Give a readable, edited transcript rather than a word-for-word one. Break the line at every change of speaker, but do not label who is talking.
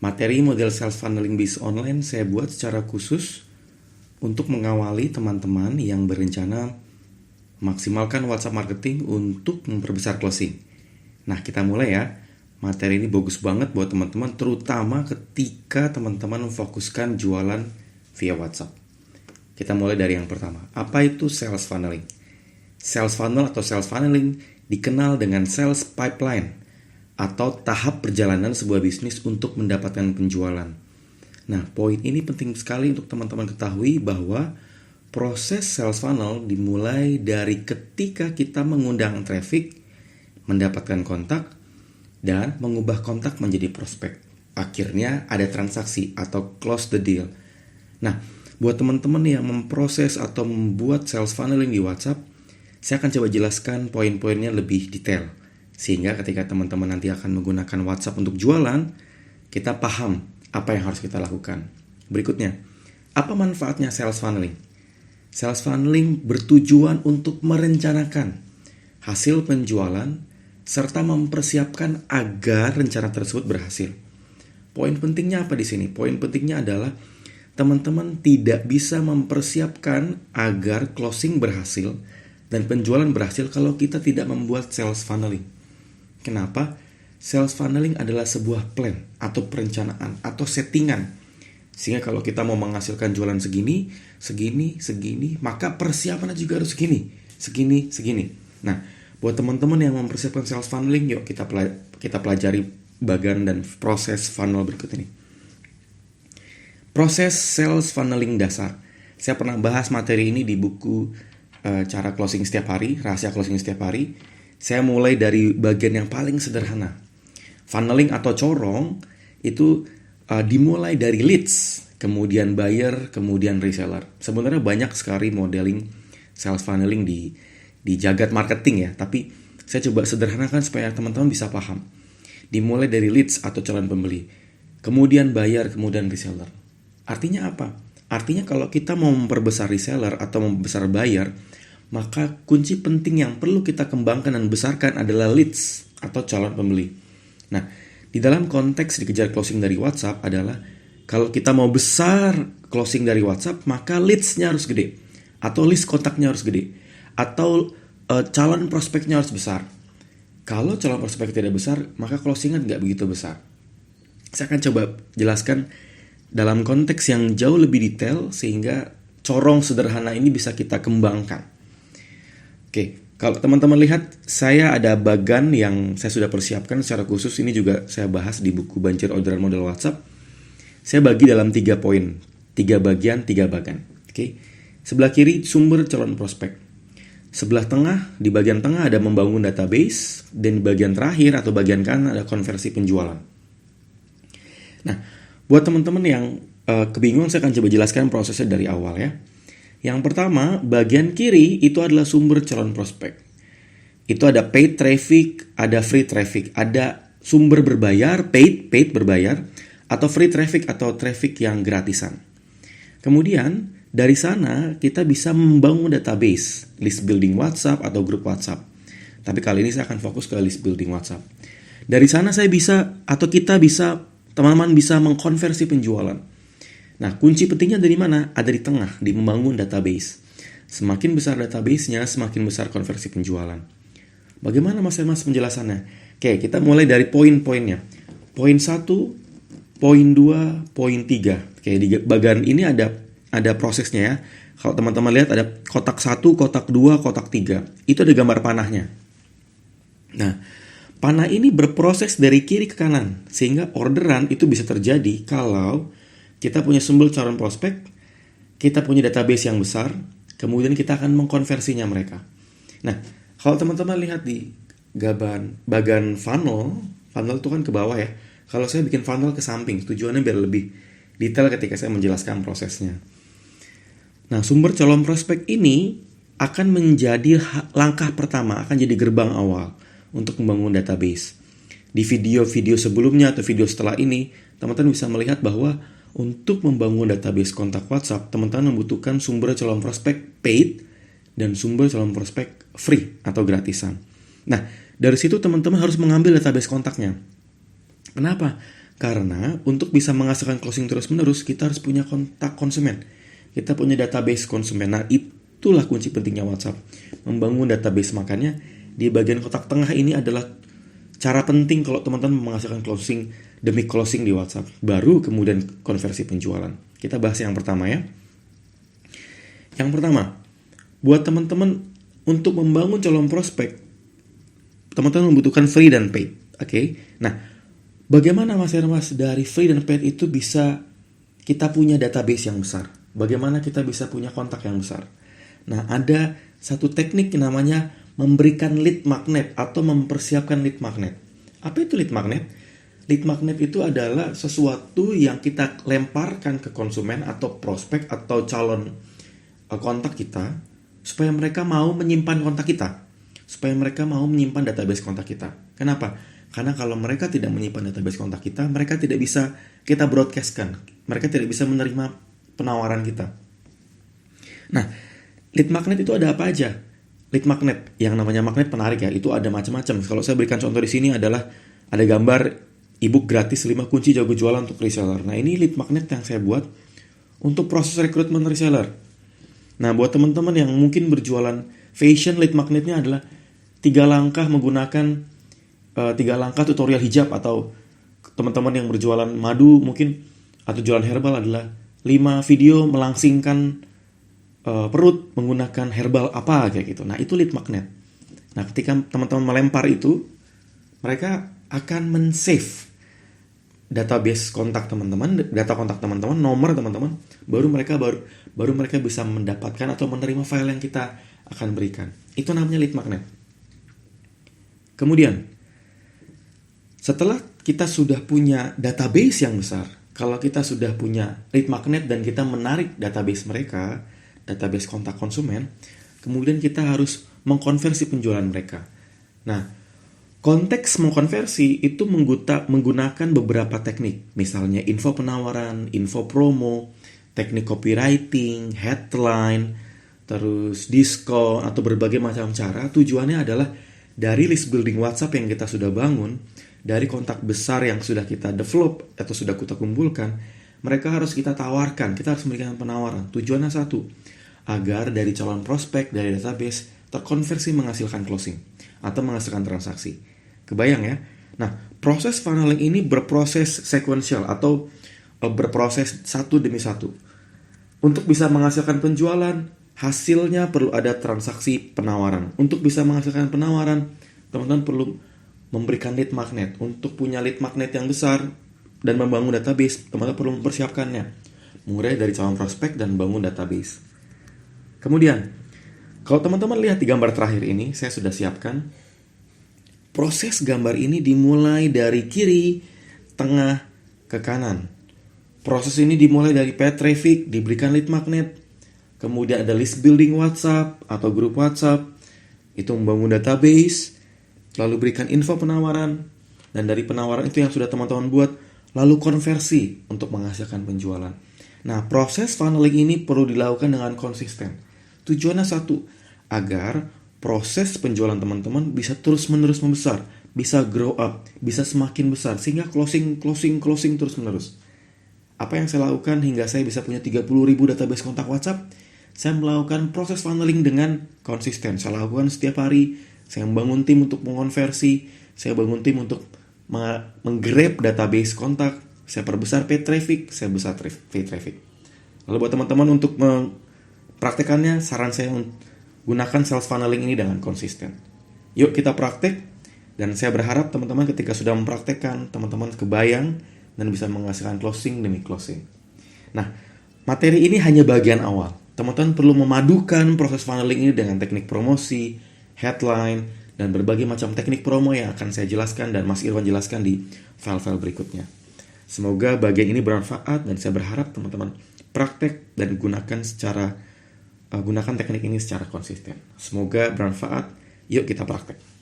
Materi model sales funneling based online saya buat secara khusus untuk mengawali teman-teman yang berencana maksimalkan WhatsApp marketing untuk memperbesar closing. Nah, kita mulai ya. Materi ini bagus banget buat teman-teman, terutama ketika teman-teman memfokuskan jualan via WhatsApp. Kita mulai dari yang pertama. Apa itu sales funneling? Sales funnel atau sales funneling dikenal dengan sales pipeline atau tahap perjalanan sebuah bisnis untuk mendapatkan penjualan. Nah, poin ini penting sekali untuk teman-teman ketahui bahwa proses sales funnel dimulai dari ketika kita mengundang traffic, mendapatkan kontak, dan mengubah kontak menjadi prospek. Akhirnya ada transaksi atau close the deal. Nah, buat teman-teman yang memproses atau membuat sales funneling di WhatsApp, saya akan coba jelaskan poin-poinnya lebih detail. Sehingga ketika teman-teman nanti akan menggunakan WhatsApp untuk jualan, kita paham apa yang harus kita lakukan. Berikutnya, apa manfaatnya sales funneling? Sales funneling bertujuan untuk merencanakan hasil penjualan serta mempersiapkan agar rencana tersebut berhasil. Poin pentingnya apa di sini? Poin pentingnya adalah teman-teman tidak bisa mempersiapkan agar closing berhasil dan penjualan berhasil kalau kita tidak membuat sales funneling. Kenapa? Sales funneling adalah sebuah plan atau perencanaan atau settingan. Sehingga kalau kita mau menghasilkan jualan segini, maka persiapannya juga harus segini. Nah, buat teman-teman yang mempersiapkan sales funneling, yuk kita pelajari bagian dan proses funnel berikut ini. Proses sales funneling dasar. Saya pernah bahas materi ini di buku cara closing setiap hari, rahasia closing setiap hari. Saya mulai dari bagian yang paling sederhana. Funneling atau corong itu dimulai dari leads, kemudian buyer, kemudian reseller. Sebenarnya banyak sekali modeling sales funneling di jagat marketing ya, tapi saya coba sederhanakan supaya teman-teman bisa paham. Dimulai dari leads atau calon pembeli, kemudian buyer, kemudian reseller. Artinya apa? Artinya kalau kita mau memperbesar reseller atau membesar buyer, maka kunci penting yang perlu kita kembangkan dan besarkan adalah leads atau calon pembeli. Nah, di dalam konteks dikejar closing dari WhatsApp adalah kalau kita mau besar closing dari WhatsApp, maka leads-nya harus gede, atau list kontaknya harus gede, atau calon prospeknya harus besar. Kalau calon prospek tidak besar, maka closing-nya nggak begitu besar. Saya akan coba jelaskan dalam konteks yang jauh lebih detail sehingga corong sederhana ini bisa kita kembangkan. Oke, kalau teman-teman lihat, saya ada bagan yang saya sudah persiapkan secara khusus. Ini juga saya bahas di buku Banjir Orderan Model WhatsApp. Saya bagi dalam 3 poin, 3 bagian, 3 bagan. Oke, sebelah kiri sumber calon prospek. Sebelah tengah, di bagian tengah ada membangun database, dan di bagian terakhir atau bagian kanan ada konversi penjualan. Nah, buat teman-teman yang kebingungan, saya akan coba jelaskan prosesnya dari awal ya. Yang pertama, bagian kiri itu adalah sumber calon prospek. Itu ada paid traffic, ada free traffic. Ada sumber berbayar, paid berbayar, atau free traffic atau traffic yang gratisan. Kemudian, dari sana kita bisa membangun database, list building WhatsApp atau grup WhatsApp. Tapi kali ini saya akan fokus ke list building WhatsApp. Dari sana saya bisa, atau kita bisa, teman-teman bisa mengkonversi penjualan. Nah, kunci pentingnya dari mana? Ada di tengah, di membangun database. Semakin besar database-nya, semakin besar konversi penjualan. Bagaimana Mas penjelasannya? Oke, kita mulai dari poin-poinnya. Poin 1, poin 2, poin 3. Oke, di bagian ini ada prosesnya ya. Kalau teman-teman lihat ada kotak 1, kotak 2, kotak 3. Itu ada gambar panahnya. Nah, panah ini berproses dari kiri ke kanan. Sehingga orderan itu bisa terjadi kalau kita punya sumber calon prospek, kita punya database yang besar, kemudian kita akan mengkonversinya mereka. Nah, kalau teman-teman lihat di bagian funnel itu kan ke bawah ya. Kalau saya bikin funnel ke samping, tujuannya biar lebih detail ketika saya menjelaskan prosesnya. Nah, sumber calon prospek ini akan menjadi langkah pertama, akan jadi gerbang awal untuk membangun database. Di video-video sebelumnya atau video setelah ini, teman-teman bisa melihat bahwa untuk membangun database kontak WhatsApp, teman-teman membutuhkan sumber calon prospek paid dan sumber calon prospek free atau gratisan. Nah, dari situ teman-teman harus mengambil database kontaknya. Kenapa? Karena untuk bisa menghasilkan closing terus-menerus, kita harus punya kontak konsumen. Kita punya database konsumen. Nah, itulah kunci pentingnya WhatsApp. Membangun database. Makanya di bagian kotak tengah ini adalah cara penting kalau teman-teman menghasilkan closing demi closing di WhatsApp. Baru kemudian konversi penjualan. Kita bahas yang pertama ya. Yang pertama, buat teman-teman untuk membangun calon prospek, teman-teman membutuhkan free dan paid. Oke. Nah, bagaimana Mas Hermas dari free dan paid itu bisa kita punya database yang besar? Bagaimana kita bisa punya kontak yang besar? Nah, ada satu teknik yang namanya memberikan lead magnet atau mempersiapkan lead magnet. Apa itu lead magnet? Lead magnet itu adalah sesuatu yang kita lemparkan ke konsumen atau prospek atau calon kontak kita supaya mereka mau menyimpan kontak kita. Supaya mereka mau menyimpan database kontak kita. Kenapa? Karena kalau mereka tidak menyimpan database kontak kita, mereka tidak bisa kita broadcastkan. Mereka tidak bisa menerima penawaran kita. Nah, lead magnet itu ada apa aja? Lead magnet, yang namanya magnet penarik ya, itu ada macam-macam. Kalau saya berikan contoh di sini adalah ada gambar ebook gratis 5 kunci jago jualan untuk reseller. Nah, ini lead magnet yang saya buat untuk proses rekrutmen reseller. Nah, buat teman-teman yang mungkin berjualan fashion, lead magnetnya adalah 3 langkah menggunakan 3 langkah tutorial hijab, atau teman-teman yang berjualan madu mungkin atau jualan herbal adalah 5 video melangsingkan perut menggunakan herbal apa kayak gitu. Nah, itu lead magnet. Nah, ketika teman-teman melempar itu, mereka akan men-save database kontak teman-teman, data kontak teman-teman, nomor teman-teman, baru mereka bisa mendapatkan atau menerima file yang kita akan berikan. Itu namanya lead magnet. Kemudian, setelah kita sudah punya database yang besar, kalau kita sudah punya lead magnet dan kita menarik database mereka, database kontak konsumen, kemudian kita harus mengkonversi penjualan mereka. Nah, konteks mengkonversi itu menggunakan beberapa teknik, misalnya info penawaran, info promo, teknik copywriting, headline, terus diskon, atau berbagai macam cara. Tujuannya adalah dari list building WhatsApp yang kita sudah bangun, dari kontak besar yang sudah kita develop atau sudah kita kumpulkan, mereka harus kita tawarkan, kita harus memberikan penawaran. Tujuannya satu, agar dari calon prospek, dari database, terkonversi menghasilkan closing atau menghasilkan transaksi. Kebayang ya? Nah, proses funneling ini berproses sequential atau berproses satu demi satu. Untuk bisa menghasilkan penjualan, hasilnya perlu ada transaksi penawaran. Untuk bisa menghasilkan penawaran, teman-teman perlu memberikan lead magnet. Untuk punya lead magnet yang besar dan membangun database, teman-teman perlu mempersiapkannya. Mulai dari calon prospek dan bangun database. Kemudian, kalau teman-teman lihat di gambar terakhir ini, saya sudah siapkan. Proses gambar ini dimulai dari kiri, tengah, ke kanan. Proses ini dimulai dari paid traffic, diberikan lead magnet. Kemudian ada list building WhatsApp atau grup WhatsApp. Itu membangun database. Lalu berikan info penawaran. Dan dari penawaran itu yang sudah teman-teman buat, lalu konversi untuk menghasilkan penjualan. Nah, proses funneling ini perlu dilakukan dengan konsisten. Tujuannya satu, agar proses penjualan teman-teman bisa terus-menerus membesar, bisa grow up, bisa semakin besar, sehingga closing terus-menerus. Apa yang saya lakukan hingga saya bisa punya 30.000 database kontak WhatsApp? Saya melakukan proses funneling dengan konsisten. Saya lakukan setiap hari. Saya membangun tim untuk mengonversi. Saya bangun tim untuk menggrab database kontak. Saya perbesar paid traffic. Saya besar paid traffic. Lalu buat teman-teman untuk mempraktekannya, saran saya gunakan sales funneling ini dengan konsisten. Yuk kita praktek. Dan saya berharap teman-teman ketika sudah mempraktekkan, teman-teman kebayang dan bisa menghasilkan closing demi closing. Nah, materi ini hanya bagian awal. Teman-teman perlu memadukan proses funneling ini dengan teknik promosi, headline, dan berbagai macam teknik promo yang akan saya jelaskan dan Mas Irwan jelaskan di file-file berikutnya. Semoga bagian ini bermanfaat dan saya berharap teman-teman praktek dan gunakan teknik ini secara konsisten. Semoga bermanfaat. Yuk kita praktek.